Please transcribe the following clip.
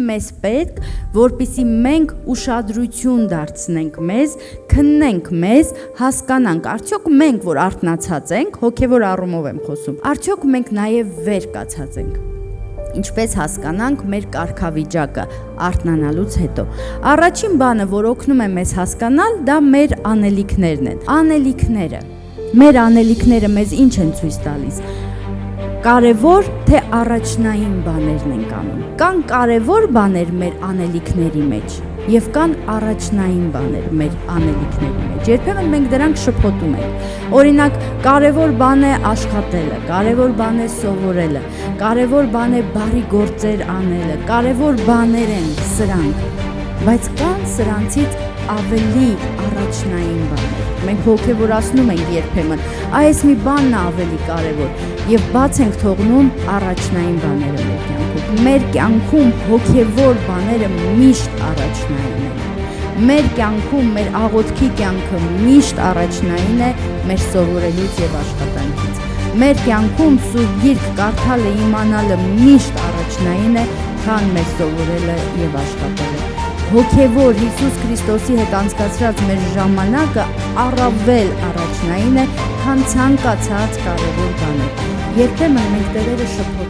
մեզ պետք, որպեսզի մենք ուշադրություն դարձնենք մեզ, քննենք մեզ, հասկանանք, արդյոք մենք, որ արթնացած ենք, հոգևոր առումով եմ խոսում, արդյոք մենք նաև վեր կացած ենք։ Ինչպես հասկանանք մեր կարգավիճակը արթնանալուց հետո։ Առաջին բանը, որ օգնում է մեզ հասկանալ, դա մեր անելիքներն են։ Անելիքները։ Մեր անելիքները մեզ ինչ են ցույց տալիս։ Կարևոր թե առաջնային բաներն ենք անում։ Կան կարևոր բաներ մեր անելիքների մեջ եւ կան առաջնային բաներ մեր անելիքների մեջ։ Երբեմն մենք դրանք շփոթում ենք։ Օրինակ, կարևոր բան է աշխատելը, կարևոր բան է սովորելը, կարևոր բան է բարի գործեր անելը, կարևոր բաներ են սրանք, բայց կան սրանցից ավելի առաջնային բաներ։ Մենք հոգևորացնում ենք երբեմն, այս մի բանն է ավելի կարևոր եւ բաց ենք թողնում առաջնային բաները մեր կյանքում։ Մեր կյանքում հոգևոր բաները միշտ առաջնային են։ Մեր կյանքում, մեր աղոթքի կյանքը միշտ առաջնային է մեր սովորելուց եւ աշխատանքից։ Մեր կյանքում Սուրբ Գիրք կարդալը, իմանալը միշտ առաջնային է, քան մեր սովորելը եւ աշխատելը։ Հոգևոր Հիսուս Քրիստոսի հետ անցկացրած մեր ժամանակը առավել առաջնային է, քան ցանկացած կարևոր բաներ։ Երբեմն մենք տեղերը շփոթում